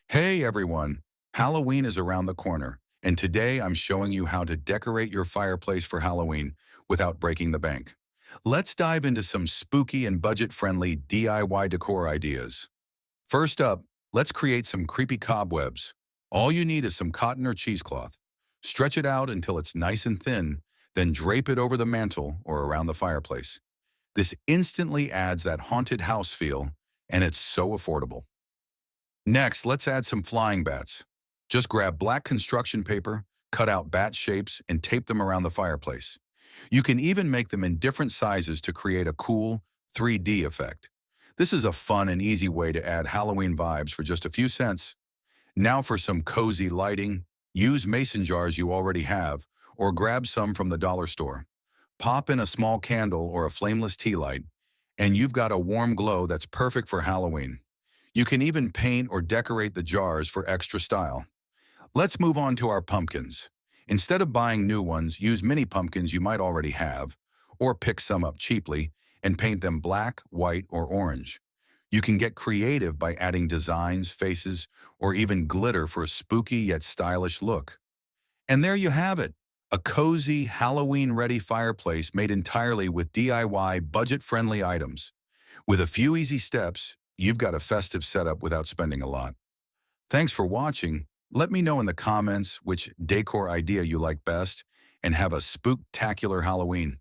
Hey everyone! Halloween is around the corner, and today I'm showing you how to decorate your fireplace for Halloween without breaking the bank. Let's dive into some spooky and budget-friendly DIY decor ideas. First up, let's create some creepy cobwebs. All you need is some cotton or cheesecloth. Stretch it out until it's nice and thin, then drape it over the mantle or around the fireplace. This instantly adds that haunted house feel, and it's so affordable. Next, let's add some flying bats. Just grab black construction paper, cut out bat shapes, and tape them around the fireplace. You can even make them in different sizes to create a cool 3D effect. This is a fun and easy way to add Halloween vibes for just a few cents. Now for some cozy lighting, use mason jars you already have, or grab some from the dollar store. Pop in a small candle or a flameless tea light, and you've got a warm glow that's perfect for Halloween. You can even paint or decorate the jars for extra style. Let's move on to our pumpkins. Instead of buying new ones, use mini pumpkins you might already have, or pick some up cheaply and paint them black, white, or orange. You can get creative by adding designs, faces, or even glitter for a spooky yet stylish look. And there you have it, a cozy, Halloween-ready fireplace made entirely with DIY, budget-friendly items. With a few easy steps, you've got a festive setup without spending a lot. Thanks for watching. Let me know in the comments which decor idea you like best, and have a spooktacular Halloween.